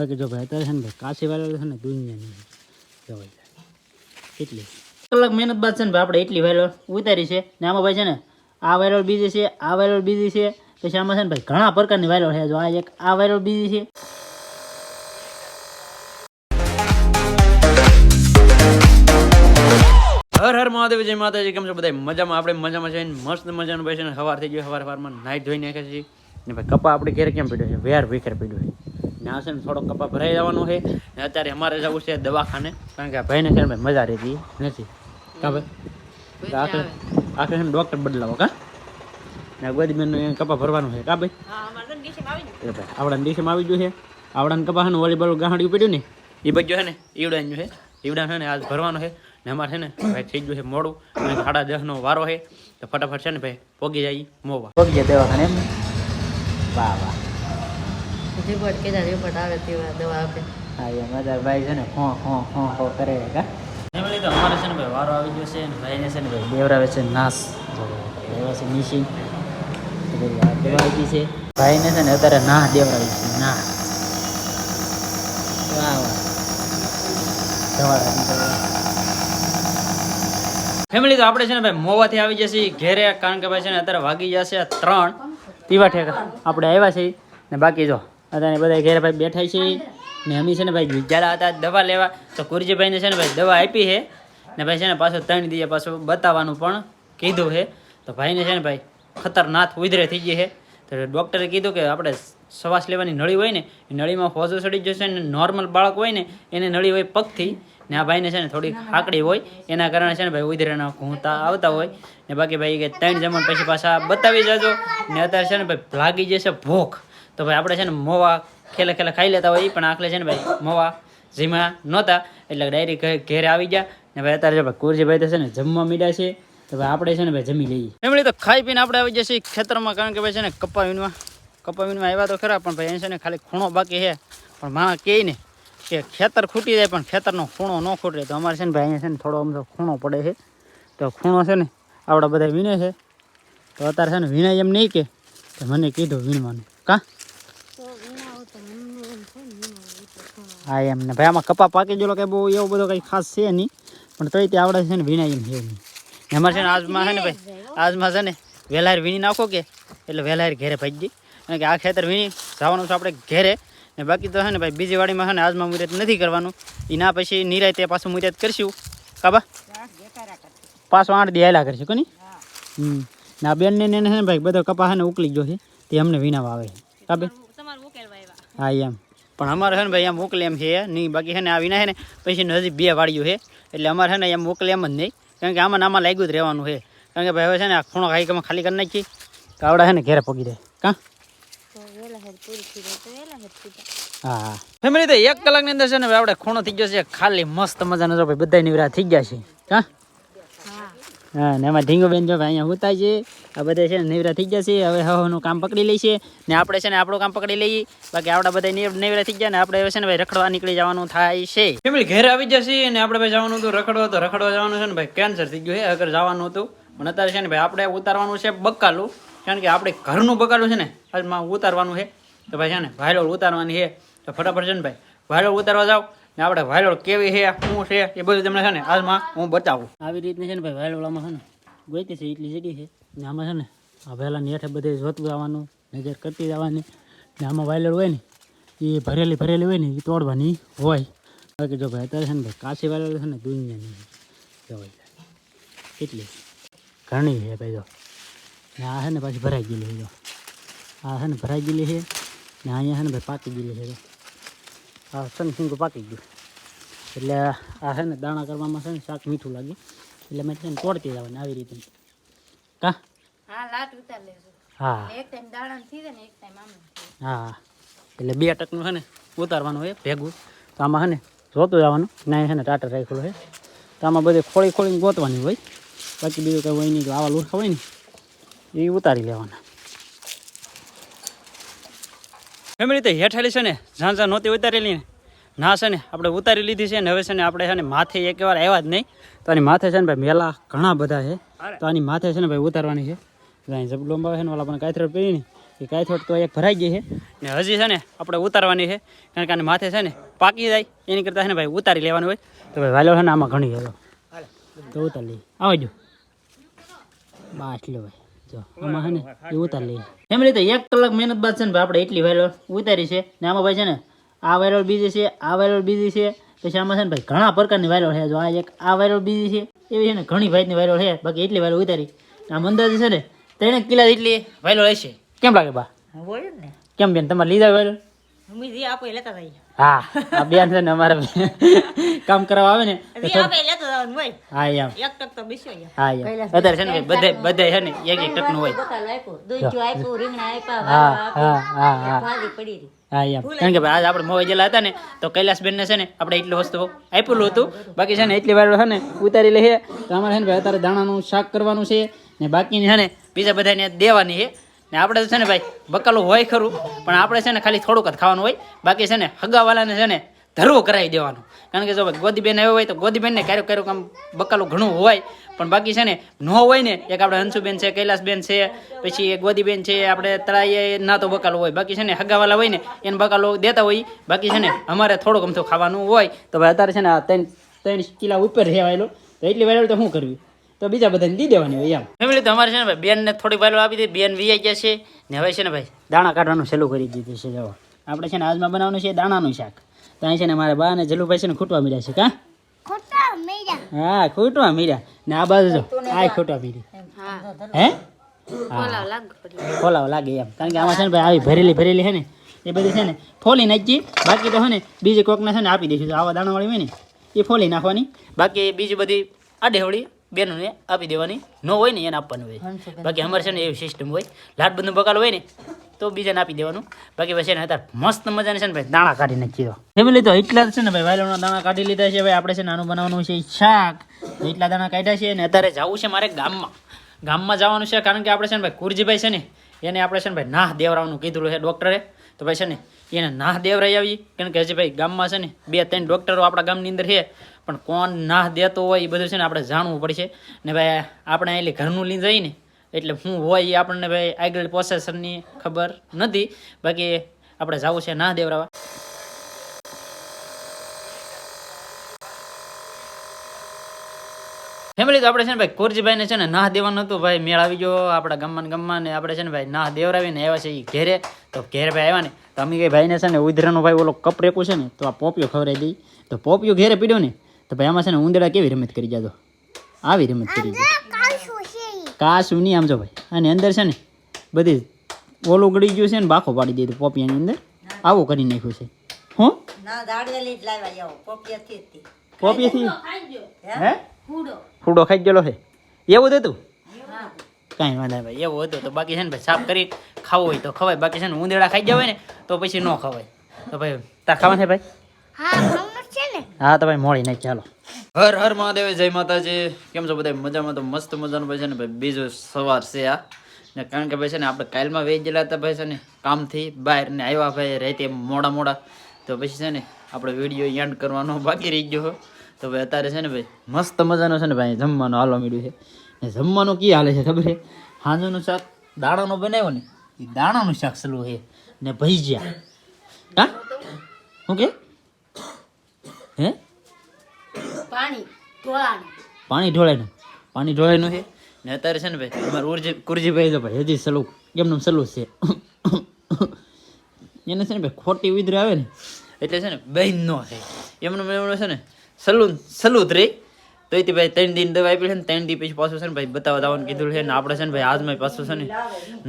કે જો ભાઈ અત્યારે છે ને ભાઈ કાશી વાયરલ છે ને દુનિયાની જવાય એટલી કલાક મહેનત બાદ છે ને ભાઈ આપણે એટલી વાયરલ ઉતારી છે ને આમાં ભાઈ છે ને આ વાયરલ બીજી છે, આ વાયરલ બીજી છે, પછી આમાં છે ને ભાઈ ઘણા પ્રકારની વાયરલ છે. જો આ એક આ વાયરલ બીજી છે. હર હર મહાદેવ, જય માતાજી. કેમ છો બધા? મજામાં? આપણે મજામાં છે. મસ્ત મજાનું ભાઈ છે ને સવાર થઈ ગયો. સવારમાં નાઈ ધોઈ નાખે છે ને ભાઈ કપા આપણે ઘેર કેમ પીડ્યો છે? વેર ભીખર પીડ્યો છે ને આ છે ને થોડો કપા ભરાઈ જવાનો છે ને અત્યારે અમારે જવું છે દવાખાને, કારણ કે આ ભાઈને છે ને ભાઈ મજા રહેતી નથી. કા ભાઈ આખરે છે ને ડૉક્ટર બદલાવો કા ને ગોદીબેનનો એને કપા ભરવાનું છે કા ભાઈ? આવડાને ડીશમાં આવી ગયું છે. આવડાને કપા છે ને વોલીબોલ ગાંહડિયું પડ્યું ને એ બધું છે ને ઈવડાનું છે. ઈવડા છે ને આજ ભરવાનો છે ને અમારે છે ને ભાઈ થઈ ગયું છે મોડું અને 10:30નો વારો છે તો ફટાફટ છે ને ભાઈ પોગી જાય મોવા પોગી જાય દવાખાને એમ. વાહ વાહ રિપોર્ટ કીધા રિપોર્ટ આવે તેવા દવા આપે. હા એ મજા ભાઈ છે ને હો કરે કા ફેમિલી. તો અમારે છે ને ભાઈ વારો આવી ગયો છે ને ભાઈને છે ને ભાઈ દેવરાવે છે નાસ એવા છે મિશિંગ દવા આપી છે ભાઈને છે ને અત્યારે ના દેવરાવી છે ના. વાહ વાહ ફેમિલી. તો આપણે છે ને ભાઈ મોવાથી આવી જશે ઘેરે, કારણ કે ભાઈ છે ને અત્યારે વાગી જશે 3 પીવા ઠેકા આપણે આવ્યા છીએ ને બાકી જો અત્યારે બધા ઘેરે ભાઈ બેઠા છે ને અમે છે ને ભાઈ જ્યારે હતા દવા લેવા તો કુરજીભાઈને છે ને ભાઈ દવા આપી છે ને ભાઈ છે ને પાછું 3 દિવસ પાછું બતાવવાનું પણ કીધું છે. તો ભાઈને છે ને ભાઈ ખતરનાક ઉધરે થઈ ગઈ છે. તો ડૉક્ટરે કીધું કે આપણે શ્વાસ લેવાની નળી હોય ને એ નળીમાં ફોજો ચડી જશે ને નોર્મલ બાળક હોય ને એને નળી હોય પગથી ને આ ભાઈને છે ને થોડી આકડી હોય એના કારણે છે ને ભાઈ ઉધરેના ઘૂંટા આવતા હોય ને બાકી ભાઈ કે 3 જમણ પછી પાછા બતાવી જજો ને અત્યારે છે ને ભાઈ લાગી જશે ભૂખ. તો ભાઈ આપણે છે ને મોવા ખેલે ખાઈ લેતા હોય પણ આખલે છે ને ભાઈ મોવા જીમાં નહોતા એટલે ડાયરેક્ટ ઘેરે આવી ગયા ને ભાઈ અત્યારે ભાઈ કુરજીભાઈ તો છે ને જમવા મીડ્યા છે. તો ભાઈ આપણે છે ને ભાઈ જમી લઈએ એમણે. તો ખાઈ પીને આપણે આવી જશે ખેતરમાં, કારણ કે ભાઈ છે ને કપા વીણમાં આવ્યા તો ખરા પણ ભાઈ અહીં છે ને ખાલી ખૂણો બાકી છે. પણ માણસ કહે ને કે ખેતર ખૂટી જાય પણ ખેતરનો ખૂણો ન ખૂટે. તો અમારે છે ને ભાઈ અહીંયા છે ને થોડો અમથો ખૂણો પડે છે. તો ખૂણો છે ને આવડા બધા વીણે છે. તો અત્યારે છે ને વીણાય એમ નહીં કે મને કીધું વીણવાનું કા હા એમ ને ભાઈ આમાં કપા પાકી ગયેલો કે બહુ એવો બધો કંઈ ખાસ છે નહીં, પણ તોય તે આવડે છે ને વીણાય એમ છે નહીં. અમારે છે ને આજમાં છે ને ભાઈ આજમાં છે ને વહેલાર વીણી નાખો કે એટલે વહેલાર ઘેરે ભાગી કારણ કે આ ખેતર વીણી જવાનું છે આપણે ઘેરે ને બાકી તો છે ને ભાઈ બીજી વાડીમાં છે ને આજમાં મુહૂર્ત નથી કરવાનું. એના પછી નિરાય તે પાછું મુહૂર્ત કરશું કાબા પાછો 8 દી હાલ્યા કરશું કોની ને આ બેનને છે ને ભાઈ બધો કપા છે ને ઉકલી ગયો છે તે અમને વીણાવા આવે છે કાબે. હા એમ પણ અમારે છે ને ભાઈ એમ મોકલે એમ છે નહીં, બાકી છે ને આ વિના છે ને પછી હજી 2 વાડીઓ છે એટલે અમારે છે ને એમ મોકલે એમ જ નહીં, કારણ કે આમાં લાગ્યું જ રહેવાનું છે. કારણ કે ભાઈ હવે છે ને આ ખૂણો ખાલી કરી નાખી તો આવડા છે ને ઘેરે પગી જાય કાં. હા ફેમિલી. તો 1 કલાકની અંદર છે ને ભાઈ આપણે ખૂણો થઈ ગયો છે ખાલી મસ્ત મજાનો. જો ભાઈ બધા નિવરા થઈ ગયા છે કાં. હા ને એમાં ઢીંગોબેન જો ભાઈ અહીંયા ઉતાય છે. આ બધા છે ને નિવરા થઈ ગયા છે. હવે હવાનું કામ પકડી લઈશે ને આપણે છે ને આપણું કામ પકડી લઈએ. બાકી આવડા બધા નિવરા થઈ ગયા ને આપણે હવે છે ને ભાઈ રખડવા નીકળી જવાનું થાય છે. ફેમિલી ઘેરે આવી જશે અને આપણે ભાઈ જવાનું હતું રખડવા જવાનું છે ને ભાઈ કેન્સર થઈ ગયું છે. અગર જવાનું હતું પણ અત્યારે છે ને ભાઈ આપણે ઉતારવાનું છે બકાલું, કારણ કે આપણે ઘરનું બકાલું છે ને આજમાં ઉતારવાનું છે. તો ભાઈ છે ને વાયલોળ ઉતારવાની છે. તો ફટાફટ છે ને ભાઈ વાયલોળ ઉતારવા જાવ ને આપણે વાયલોળ કેવી છે શું છે એ બધું તમને છે ને આજમાં હું બતાવું. આવી રીતની છે ને ભાઈ વાયલોળામાં છે ને ગોઈતી છે એટલી જગ્યા છે ને આમાં છે ને આ વહેલાની હેઠે બધે જોતું જવાનું, નજર કરતી જવાની ને આમાં વાયલોળ હોય ને એ ભરેલી હોય ને એ તોડવાની હોય. બાકી જો ભાઈ અત્યારે છે ને ભાઈ કાશી વાયલોળ છે ને દુનિયાની જવાય એટલી ઘણી છે ભાઈ. જો ને આ છે ને પાછી ભરાઈ ગયેલી છે. જો આ છે ને ભરાઈ ગયેલી છે ને અહીંયા છે ને ભાઈ પાકી ગયેલી છે. આ સનસિંગું પાકી ગયું એટલે આ છે ને દાણા કરવામાં છે ને શાક મીઠું લાગે એટલે મેં છે ને તોડતી જવાની આવી રીતે કા. હા હા એટલે 2 ટકનું છે ને ઉતારવાનું હોય ભેગું. તો આમાં છે ને જોતું જવાનું ને છે ને ટાટર રાખેલું છે. તો આમાં બધે ખોળીને ગોતવાની હોય, બાકી બીજું કંઈ હોય નહીં. જો આવા લુરખા હોય ને એ ઉતારી લેવાના. ફેમિલી તો હેઠાલી છે ને જ્યાં નહોતી ઉતારેલી ને ના છે ને આપણે ઉતારી લીધી છે ને હવે છે ને આપણે છે ને માથે એકવાર આવ્યા જ નહીં. તો આની માથે છે ને ભાઈ મેલા ઘણા બધા છે. તો આની માથે છે ને ભાઈ ઉતારવાની છે. અહીં જબલોંબા છે ને ઓલા પણ કાયથર પહેરી ને એ કાંઈ થોડ તો એક ભરાઈ ગઈ છે ને હજી છે ને આપણે ઉતારવાની છે કારણ કે આને માથે છે ને પાકી જાય એની કરતાં છે ને ભાઈ ઉતારી લેવાનું હોય તો ભાઈ વાલો છે ને આમાં ઘણી હેલો તો ઉતાર લઈએ આવજો બાસ લો ભાઈ જો આમાં છે ને એ ઉતાર લઈએ એમ રીતે 1 કલાક મહેનત બાદ છે ને ભાઈ આપણે એટલી વાયરલ ઉતારી છે ને આમાં ભાઈ છે ને આ વાયરલ બીજી છે આ વાયરલ બીજી છે પછી આમાં છે ને ભાઈ ઘણા પ્રકારની વાયરલ છે જો આ એક આ વાયરલ બીજી છે એવી છે ને ઘણી ભાઈની વાયરલ છે બાકી એટલી વાયરલ ઉતારી આમ અંદાજે છે ને 3 કિલા જેટલી વાયરલ હશે કેમ લાગે બા હોય ને કેમ બેન તમારે લીધા વાયરલ મી આપે લેતા જઈએ હા આ બેન છે ને અમારે કામ કરવા આવે ને આપે લેતા જવાનું હોય હા યાર એક ટક તો બીસો હા યાર અત્યારે છે ને બધા છે ને એક ટકનું હોય બકાલ આપ્યો દૂધ જો આપ્યું રીંગણા આપ્યા હા વાળવા હા હા હા ભાજી પડી રહી હા યાર કારણ કે ભાઈ આજ આપણે મોવા ગયેલા હતા ને તો કૈલાસબેન ને છે ને આપણે એટલી વસ્તુ આપેલું હતું બાકી છે ને એટલી વાર છે ને ઉતારી લે તો અમારે છે ને ભાઈ અત્યારે દાણાનું શાક કરવાનું છે ને બાકીની છે ને બીજા બધાને દેવાની છે ને આપણે છે ને ભાઈ બકાલું હોય ખરું પણ આપણે છે ને ખાલી થોડુંક જ ખાવાનું હોય બાકી છે ને હગાવાલાને છે ને ધરવું કરાવી દેવાનું કારણ કે જો ભાઈ ગોદીબેન આવ્યો હોય તો ગોદીબેનને ક્યારેક આમ બકાલું ઘણું હોય પણ બાકી છે ને ન હોય ને એક આપણે હંસુબેન છે કૈલાસબેન છે પછી એક ગોદીબેન છે આપણે તળાઈએ ના તો બકાલું હોય બાકી છે ને હગાવાલા હોય ને એને બકાલું દેતા હોય બાકી છે ને અમારે થોડુંક અમથું ખાવાનું હોય તો ભાઈ અત્યારે છે ને આ 3 કિલા ઉપર રહેવાયેલો તો એટલી વાયરલ તો શું કરવી તો બીજા બધાને દી દેવાની હોય એમ ફેમિલી તો અમારે છે ને ભાઈ બેનને થોડી વાયરલ આપી દીધી બેન વી ગયા છે ને હવે છે ને ભાઈ દાણા કાઢવાનું શરૂ કરી દીધું છે જવા આપણે છે ને આજમાં બનાવવાનું છે દાણાનું શાક તો અહીં છે ને મારા બા અને જલુભાઈ છે ને ખૂટવા મળ્યા છે કા હા ખૂટવા મીર્યા ને આ બાજુ જો આ ખૂટવા મીરી હે ખોલાવ લાગે એમ કારણ કે આમાં છે ને ભાઈ આવી ભરેલી છે ને એ બધી છે ને ફોલી નાખી બાકી તો છે ને બીજી કોકને છે ને આપી દઈશું આવા દાણાવાળી હોય ને એ ફોલી નાખવાની બાકી બીજી બધી આડેવળી બેનોને આપી દેવાની ન હોય ને એને આપવાનું હોય બાકી અમારે છે ને એવી સિસ્ટમ હોય લાડબંધનું બકાલ હોય ને તો બીજાને આપી દેવાનું બાકી પછી છે ને અત્યારે મસ્ત મજાને છે ને ભાઈ દાણા કાઢી નાખી દો ફેમિલી તો એટલા છે ને ભાઈ વાયલોના દાણા કાઢી લીધા છે ભાઈ આપણે છે ને આનું બનાવવાનું છે શાક એટલા દાણા કાઢ્યા છે ને અત્યારે જવું છે મારે ગામમાં જવાનું છે કારણ કે આપણે છે ને ભાઈ કુરજીભાઈ છે ને એને આપણે છે ને ભાઈ નાહ દેવરાવાનું કીધું છે ડૉક્ટરે તો ભાઈ છે ને એને નાહ દેવરાઈ આવી કારણ કે હજી ભાઈ ગામમાં છે ને 2-3 ડૉક્ટરો આપણા ગામની અંદર છે પણ કોણ નાહ દેતો હોય એ બધું છે ને આપણે જાણવું પડશે ને ભાઈ આપણે એટલે ઘરનું લઈ જઈએ ને એટલે શું હોય એ આપણને ભાઈ આગળ પ્રોસેસરની ખબર નથી બાકી આપણે જવું છે નાહ દેવરાવા ફેમિલી તો આપણે છે ને ભાઈ કુરજીભાઈને છે ને નાહ દેવાનું હતું ભાઈ મેળ આવી ગયો આપણા ગામમાં ને આપણે છે ને ભાઈ નાહ દેવરાવીને આવ્યા છે એ ઘેરે તો ઘેર ભાઈ આવ્યા ને તો અમે કઈ ભાઈને છે ને ઉધરાનો ભાઈ ઓલો કપ રેકું છે ને તો આ પોપિયો ખવડાવી દઈ તો પોપિયો ઘેરે પીડ્યો ને તો ભાઈ આમાં છે ને ઉંદરડા કેવી રમત કરી જાતો આવી રમત કરી જાય કાશું નહીં આમ જો ભાઈ અને અંદર છે ને બધી ઓલું ગળી ગયું છે ને બાખો પાડી દીધું પોપિયાની અંદર આવું કરી નાખ્યું છે હું પોપિયાથી હે ફૂડો ખાઈ ગયેલો છે એવું હતું કાંઈ વાંધા ભાઈ એવું હતું તો બાકી છે ને ભાઈ સાફ કરી ખાવું હોય તો ખવાય બાકી છે ને ઉંદેડા ખાઈ ગયા હોય ને તો પછી ન ખવાય તો ભાઈ તાર ખાવાનું છે ભાઈ હા તો ભાઈ મોડી નાખ ચાલો હર હર મહાદેવ જય માતાજી કેમ છો બધા મજામાં તો મસ્ત મજાનું ભાઈ છે ને ભાઈ બીજું સવાર છે આ ને કારણ કે ભાઈ છે ને આપણે કાલમાં વેચ ગયેલા હતા ભાઈ છે ને કામથી બહાર ને આવ્યા ભાઈ રાતે મોડા તો પછી છે ને આપણે વિડીયો એન્ડ કરવાનો બાકી રહી ગયો તો ભાઈ અત્યારે છે ને ભાઈ મસ્ત મજાનો છે ને ભાઈ જમવાનું હાલવા મળ્યું છે ને જમવાનું કી હાલે છે ખબર છે હાંજોનું શાક દાણાનો બનાવ્યો ને એ દાણાનું શાક સલું છે ને ભજીયા હા શું કે હે પાણી ઢોળાનું છે ને અત્યારે છે ને ભાઈ અમારે કુરજીભાઈ તો ભાઈ હજી સલું એમનું સલું છે એને છે ને ભાઈ ખોટી વિદ્ર આવે ને એટલે છે ને બહેન નો થાય એમનું છે ને સલું જ રહી તો એથી ભાઈ 3 દિન દવા આપી છે ને 3 દી પછી પાછું છે ને ભાઈ બતાવવા જવાનું કીધું છે ને આપણે છે ને ભાઈ આજમાં પાછું છે ને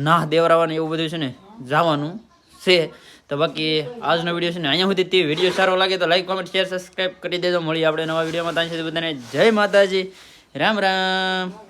નાહ દેવરાવાનું એવું બધું છે ને જવાનું છે તો બાકી આજનો વિડીયો છે ને અહીંયા સુધી તે વિડીયો સારો લાગે તો લાઈક કોમેન્ટ શેર સબસ્ક્રાઈબ કરી દેજો મળી આપણે નવા વિડીયોમાં ત્યાં સુધી બધાને જય માતાજી રામ રામ